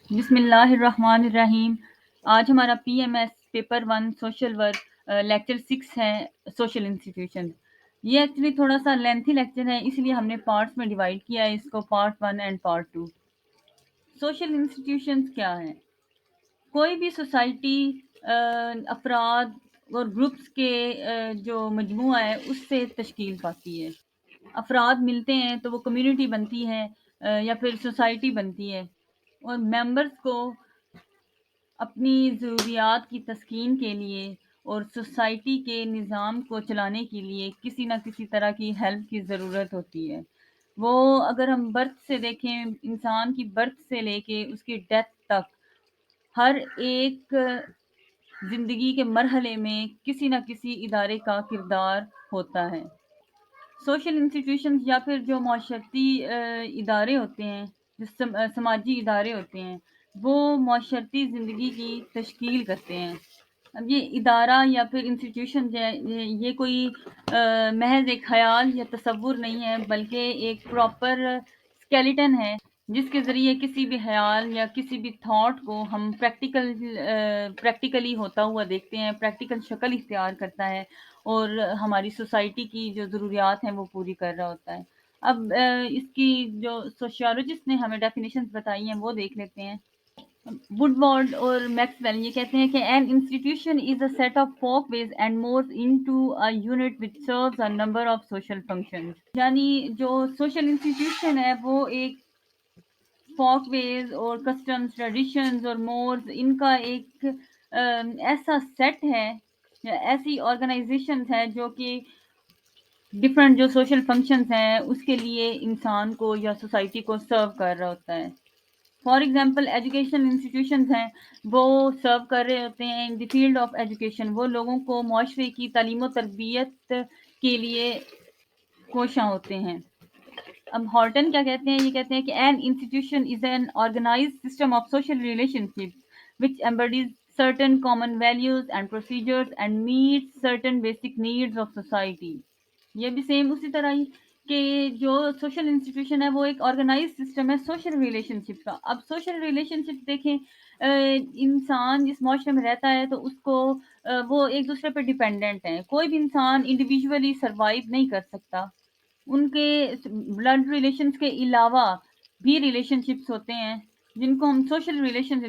بسم اللہ الرحمن الرحیم۔ آج ہمارا P M S paper 1 social work lecture 6 ہے، سوشل انسٹیٹیوشن۔ یہ ایکچولی تھوڑا سا لینتھی لیکچر ہے، اس لیے ہم نے پارٹس میں ڈیوائڈ کیا ہے اس کو، part 1 and part 2۔ Social institutions کیا ہیں؟ کوئی بھی سوسائٹی افراد اور گروپس کے جو مجموعہ ہے اس سے تشکیل پاتی ہے۔ افراد ملتے ہیں تو وہ کمیونٹی بنتی ہے یا پھر سوسائٹی بنتی ہے، اور ممبرس کو اپنی ضروریات کی تسکین کے لیے اور سوسائٹی کے نظام کو چلانے کے لیے کسی نہ کسی طرح کی ہیلپ کی ضرورت ہوتی ہے۔ وہ اگر ہم برتھ سے دیکھیں، انسان کی برتھ سے لے کے اس کی ڈیتھ تک، ہر ایک زندگی کے مرحلے میں کسی نہ کسی ادارے کا کردار ہوتا ہے۔ سوشل انسٹیٹیوشنز یا پھر جو معاشرتی ادارے ہوتے ہیں، جو سماجی ادارے ہوتے ہیں، وہ معاشرتی زندگی کی تشکیل کرتے ہیں۔ اب یہ ادارہ یا پھر انسٹیٹیوشن جو ہے، یہ کوئی محض ایک خیال یا تصور نہیں ہے، بلکہ ایک پراپر اسکیلیٹن ہے جس کے ذریعے کسی بھی خیال یا کسی بھی تھاٹ کو ہم پریکٹیکلی ہوتا ہوا دیکھتے ہیں، پریکٹیکل شکل اختیار کرتا ہے اور ہماری سوسائٹی کی جو ضروریات ہیں وہ پوری کر رہا ہوتا ہے۔ اب اس کی جو سوشیولوجسٹ نے ہمیں ڈیفینیشنز بتائی ہیں وہ دیکھ لیتے ہیں۔ وڈ وارڈ اور میکسویل یہ کہتے ہیں کہ an institution is a set of folkways and moves into a unit which serves a number of social functions۔ یعنی جو سوشل انسٹیٹیوشن ہے وہ ایک فوک ویز اور کسٹمز، ٹریڈیشنز اور مورز، ان کا ایک ایسا سیٹ ہے، ایسی آرگنائزیشنز ہے جو کہ ڈفرینٹ جو سوشل فنکشنز ہیں اس کے لیے انسان کو یا سوسائٹی کو سرو کر رہا ہوتا ہے۔ فار ایگزامپل ایجوکیشن انسٹیٹیوشنز ہیں، وہ سرو کر رہے ہوتے ہیں ان دی فیلڈ آف ایجوکیشن، وہ لوگوں کو معاشرے کی تعلیم و تربیت کے لیے کوشاں ہوتے ہیں۔ اب ہارٹن کیا کہتے ہیں؟ یہ کہتے ہیں کہ an institution is an organized system of social relationships which embodies certain common values and procedures and meets certain basic needs of society۔ یہ بھی سیم اسی طرح ہی کہ جو سوشل انسٹیٹیوشن ہے وہ ایک آرگنائز سسٹم ہے سوشل ریلیشن شپ کا۔ اب سوشل ریلیشن شپ دیکھیں، انسان جس معاشرے میں رہتا ہے تو اس کو وہ ایک دوسرے پہ ڈیپینڈنٹ ہیں، کوئی بھی انسان انڈیویجولی سروائیو نہیں کر سکتا۔ ان کے بلڈ ریلیشنز کے علاوہ بھی ریلیشن شپس ہوتے ہیں جن کو ہم سوشل ریلیشن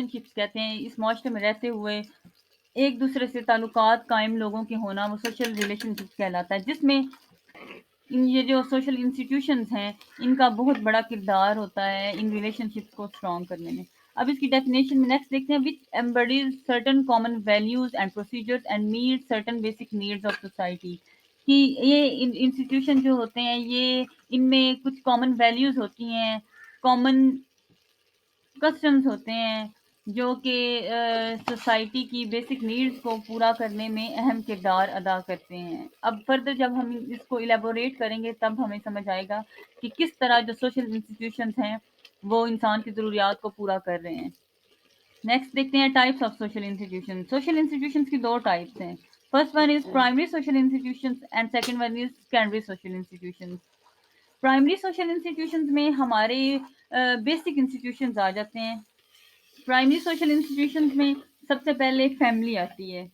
شپس کہتے ہیں۔ اس معاشرے میں رہتے ہوئے ایک دوسرے سے تعلقات قائم لوگوں کے ہونا وہ سوشل ریلیشن شپ کہلاتا ہے، جس میں یہ جو سوشل انسٹیٹیوشنز ہیں ان کا بہت بڑا کردار ہوتا ہے ان ریلیشن شپس کو اسٹرانگ کرنے میں۔ اب اس کی ڈیفینیشن میں نیکسٹ دیکھتے ہیں، which embodies certain common values and procedures and meet certain basic needs of society. کہ یہ انسٹیٹیوشن جو ہوتے ہیں یہ ان میں کچھ کامن ویلیوز ہوتی ہیں، کامن کسٹمز ہوتے ہیں جو کہ سوسائٹی کی بیسک نیڈز کو پورا کرنے میں اہم کردار ادا کرتے ہیں۔ اب فردر جب ہم اس کو الیبوریٹ کریں گے تب ہمیں سمجھ آئے گا کہ کس طرح جو سوشل انسٹیٹیوشنز ہیں وہ انسان کی ضروریات کو پورا کر رہے ہیں۔ نیکسٹ دیکھتے ہیں types of social institution. Social institutions کی دو ٹائپس ہیں، first one is primary social institutions and second one is secondary social institutions. Primary social institutions میں ہمارے بیسک انسٹیٹیوشنز آ جاتے ہیں۔ پرائمری سوشل انسٹیٹیوشنز میں سب سے پہلے فیملی آتی ہے۔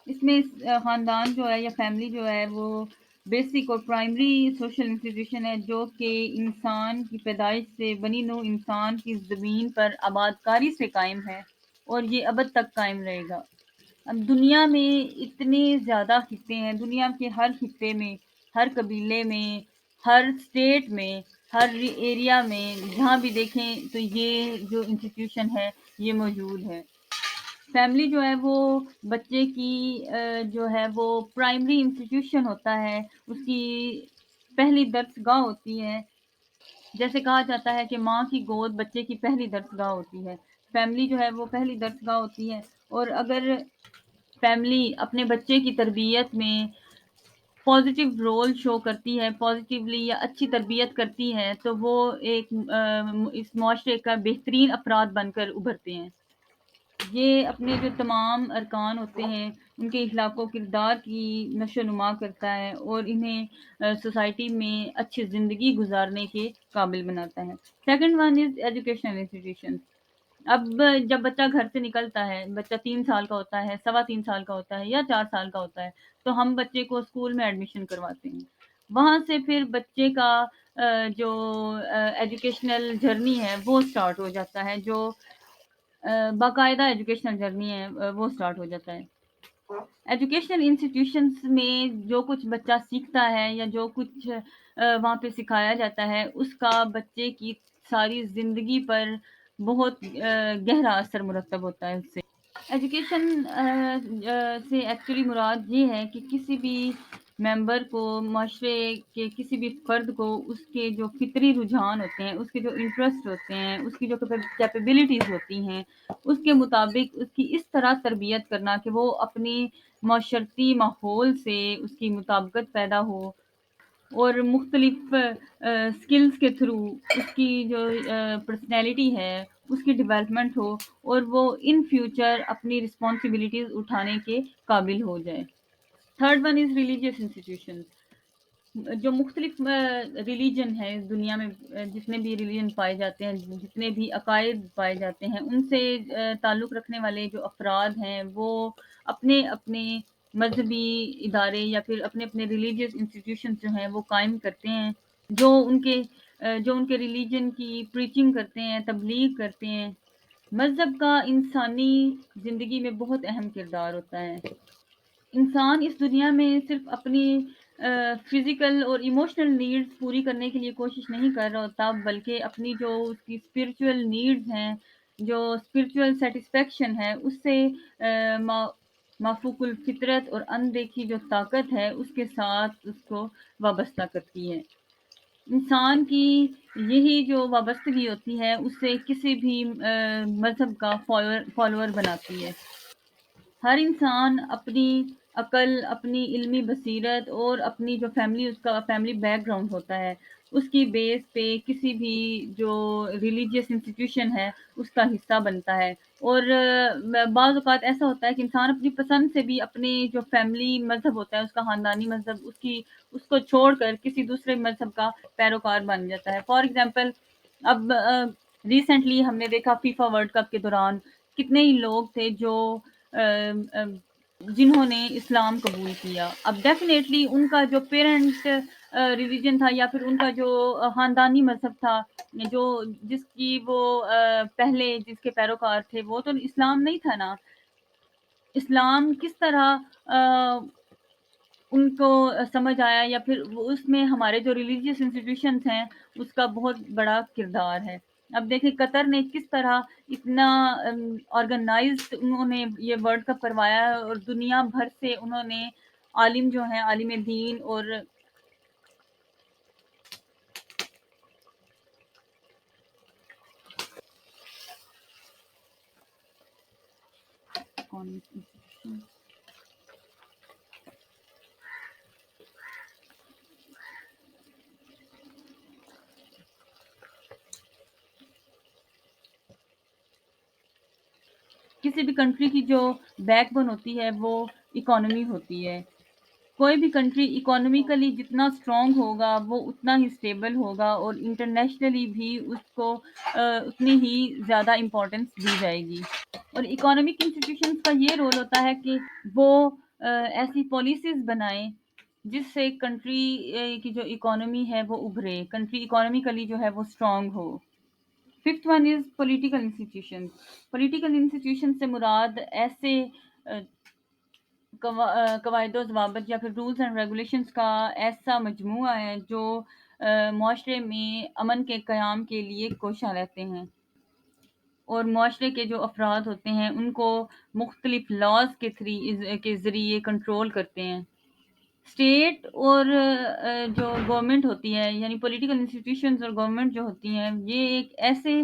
اس میں خاندان جو ہے یا فیملی جو ہے وہ بیسک اور پرائمری سوشل انسٹیٹیوشن ہے جو کہ انسان کی پیدائش سے بنی نوع انسان کی زمین پر آباد کاری سے قائم ہے اور یہ ابد تک قائم رہے گا۔ اب دنیا میں اتنے زیادہ خطے ہیں، دنیا کے ہر خطے میں، ہر قبیلے میں، ہر اسٹیٹ میں، ہر ایریا میں جہاں بھی دیکھیں تو یہ جو انسٹیٹیوشن ہے یہ موجود ہے۔ فیملی جو ہے وہ بچے کی جو ہے وہ پرائمری انسٹیٹیوشن ہوتا ہے، اس کی پہلی درس گاہ ہوتی ہے۔ جیسے کہا جاتا ہے کہ ماں کی گود بچے کی پہلی درس گاہ ہوتی ہے، فیملی جو ہے وہ پہلی درس گاہ ہوتی ہے۔ اور اگر فیملی اپنے بچے کی تربیت میں پازیٹیو رول شو کرتی ہے، پازیٹیولی یا اچھی تربیت کرتی ہے تو وہ ایک اس معاشرے کا بہترین افراد بن کر ابھرتے ہیں۔ یہ اپنے جو تمام ارکان ہوتے ہیں ان کے اخلاق و کردار کی نشو و نما کرتا ہے اور انہیں سوسائٹی میں اچھی زندگی گزارنے کے قابل بناتا ہے۔ Second one is educational institution. اب جب بچہ گھر سے نکلتا ہے، بچہ 3 سال کا ہوتا ہے، 3.25 سال کا ہوتا ہے یا 4 سال کا ہوتا ہے، تو ہم بچے کو اسکول میں ایڈمیشن کرواتے ہیں۔ وہاں سے پھر بچے کا جو ایجوکیشنل جرنی ہے وہ سٹارٹ ہو جاتا ہے، جو باقاعدہ ایجوکیشنل جرنی ہے وہ سٹارٹ ہو جاتا ہے۔ ایجوکیشنل انسٹیٹیوشنس میں جو کچھ بچہ سیکھتا ہے یا جو کچھ وہاں پہ سکھایا جاتا ہے اس کا بچے کی ساری زندگی پر بہت گہرا اثر مرتب ہوتا ہے اس سے۔ ایجوکیشن سے ایکچولی مراد یہ ہے کہ کسی بھی ممبر کو، معاشرے کے کسی بھی فرد کو اس کے جو فطری رجحان ہوتے ہیں، اس کے جو انٹرسٹ ہوتے ہیں، اس کی جو کیپیبلٹیز ہوتی ہیں، اس کے مطابق اس کی اس طرح تربیت کرنا کہ وہ اپنی معاشرتی ماحول سے اس کی مطابقت پیدا ہو اور مختلف سکلز کے تھرو اس کی جو پرسنالٹی ہے اس کی ڈیولپمنٹ ہو اور وہ ان فیوچر اپنی رسپانسبلٹیز اٹھانے کے قابل ہو جائے۔ Third one is religious institution. جو مختلف ریلیجن ہے اس دنیا میں، جتنے بھی ریلیجن پائے جاتے ہیں، جتنے بھی عقائد پائے جاتے ہیں، ان سے تعلق رکھنے والے جو افراد ہیں وہ اپنے اپنے مذہبی ادارے یا پھر اپنے اپنے ریلیجیس انسٹیٹیوشن جو ہیں وہ قائم کرتے ہیں، جو ان کے ریلیجن کی پریچنگ کرتے ہیں، تبلیغ کرتے ہیں۔ مذہب کا انسانی زندگی میں بہت اہم کردار ہوتا ہے۔ انسان اس دنیا میں صرف اپنی فزیکل اور ایموشنل نیڈز پوری کرنے کے لیے کوشش نہیں کر رہا ہوتا، بلکہ اپنی جو اس کی اسپرچول نیڈز ہیں، جو اسپرچول سیٹسفیکشن ہے، اس سے مافوق الفطرت اور اندیکھی جو طاقت ہے اس کے ساتھ اس کو وابستہ کرتی ہے۔ انسان کی یہی جو وابستگی ہوتی ہے اس سے کسی بھی مذہب کا فالوور بناتی ہے۔ ہر انسان اپنی عقل، اپنی علمی بصیرت اور اپنی جو اس کا فیملی بیک گراؤنڈ ہوتا ہے اس کی بیس پہ کسی بھی جو ریلیجیس انسٹیٹیوشن ہے اس کا حصہ بنتا ہے۔ اور بعض اوقات ایسا ہوتا ہے کہ انسان اپنی پسند سے بھی اپنے جو فیملی مذہب ہوتا ہے، اس کا خاندانی مذہب، اس کو چھوڑ کر کسی دوسرے مذہب کا پیروکار بن جاتا ہے۔ فار ایگزامپل، اب ریسنٹلی ہم نے دیکھا فیفا ورلڈ کپ کے دوران کتنے ہی لوگ تھے جو جنہوں نے اسلام قبول کیا۔ اب ڈیفینیٹلی ان کا جو پیرنٹ ریلیجن تھا یا پھر ان کا جو خاندانی مذہب تھا، جو جس کی وہ پہلے جس کے پیروکار تھے، وہ تو اسلام نہیں تھا نا۔ اسلام کس طرح ان کو سمجھ آیا یا پھر اس میں ہمارے جو ریلیجیس انسٹیٹیوشنز ہیں اس کا بہت بڑا کردار ہے۔ اب دیکھیں قطر نے کس طرح اتنا آرگنائزڈ انہوں نے یہ ورلڈ کپ کروایا ہے اور دنیا بھر سے انہوں نے عالم جو ہیں، عالم دین اور کسی بھی کنٹری کی جو بیک بون ہوتی ہے وہ اکانومی ہوتی ہے۔ کوئی بھی کنٹری اکانومیکلی جتنا اسٹرانگ ہوگا وہ اتنا ہی اسٹیبل ہوگا اور انٹرنیشنلی بھی اس کو اتنی ہی زیادہ امپورٹنس دی جائے گی۔ اور اکانومک انسٹیٹیوشنز کا یہ رول ہوتا ہے کہ وہ ایسی پالیسیز بنائیں جس سے کنٹری کی جو اکانومی ہے وہ ابھرے، کنٹری اکانومیکلی جو ہے وہ strong who. Fifth one is political institution. Political institution سے مراد ایسے قواعد و ضوابط یا پھر رولز اینڈ ریگولیشنز کا ایسا مجموعہ ہے جو معاشرے میں امن کے قیام کے لیے کوشاں رہتے ہیں اور معاشرے کے جو افراد ہوتے ہیں ان کو مختلف لاز کے ذریعے کنٹرول کرتے ہیں۔ اسٹیٹ اور جو گورنمنٹ ہوتی ہے، یعنی پولیٹیکل انسٹیٹیوشنز اور گورنمنٹ جو ہوتی ہیں، یہ ایک ایسے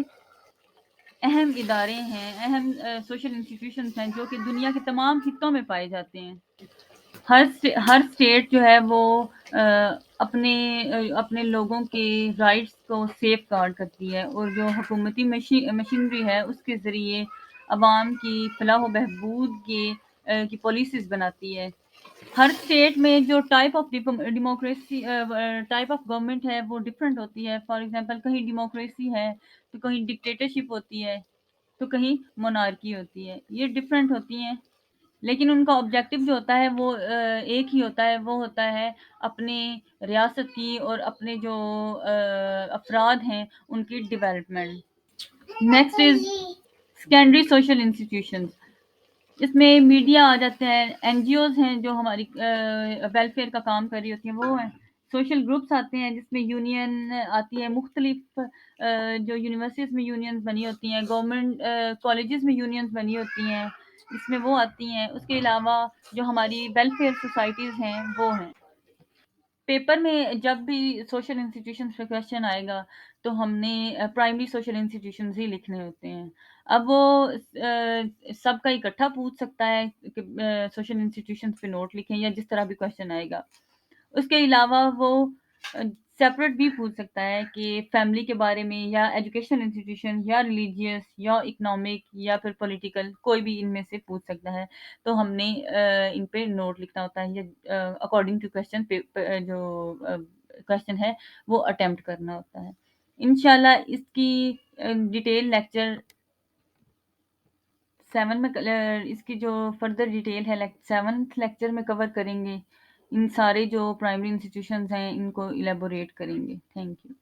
اہم ادارے ہیں، اہم سوشل انسٹیٹیوشنز ہیں جو کہ دنیا کے تمام خطوں میں پائے جاتے ہیں۔ ہر اسٹیٹ جو ہے وہ اپنے لوگوں کے رائٹس کو سیف گارڈ کرتی ہے اور جو حکومتی مشینری ہے اس کے ذریعے عوام کی فلاح و بہبود کی پالیسیز بناتی ہے۔ ہر اسٹیٹ میں جو type of democracy type of government ہے وہ ڈفرینٹ ہوتی ہے۔ فار ایگزامپل کہیں ڈیموکریسی ہے تو کہیں ڈکٹیٹرشپ ہوتی ہے تو کہیں مونارکی ہوتی ہے، یہ ڈفرینٹ ہوتی ہیں، لیکن ان کا آبجیکٹو جو ہوتا ہے وہ ایک ہی ہوتا ہے، وہ ہوتا ہے اپنے ریاست کی اور اپنے جو افراد ہیں ان کی development. Next is secondary social institutions, اس میں میڈیا آ جاتے ہیں، این جی اوز ہیں جو ہماری ویلفیئر کا کام کر رہی ہوتی ہیں وہ ہیں، سوشل گروپس آتے ہیں جس میں یونین آتی ہے، مختلف جو یونیورسٹیز میں یونینز بنی ہوتی ہیں، گورنمنٹ کالجز میں یونینز بنی ہوتی ہیں، اس میں وہ آتی ہیں۔ اس کے علاوہ جو ہماری ویلفیئر سوسائٹیز ہیں وہ ہیں۔ پیپر میں جب بھی سوشل انسٹیٹیوشنز پہ کویشچن آئے گا تو ہم نے پرائمری سوشل انسٹیٹیوشنز ہی لکھنے ہوتے ہیں۔ اب وہ سب کا اکٹھا پوچھ سکتا ہے کہ سوشل انسٹیٹیوشنز پہ نوٹ لکھیں یا جس طرح بھی کویشچن آئے گا۔ اس کے علاوہ وہ سیپریٹ بھی پوچھ سکتا ہے کہ فیملی کے بارے میں یا ایجوکیشنل انسٹیٹیوشن یا ریلیجیس یا اکنامک یا پھر پولیٹیکل، کوئی بھی ان میں سے پوچھ سکتا ہے، تو ہم نے ان پہ نوٹ لکھنا ہوتا ہے یا اکارڈنگ ٹو کویشچن جو کویشچن ہے وہ اٹیمپٹ کرنا ہوتا ہے۔ انشاءاللہ اس کی ڈیٹیل لیکچر 7 میں اس کی جو فردر ڈیٹیل ہے 7th لیکچر میں کور کریں گے، ان سارے جو پرائمری انسٹیٹیوشنز ہیں ان کو الیبوریٹ کریں گے۔ Thank you.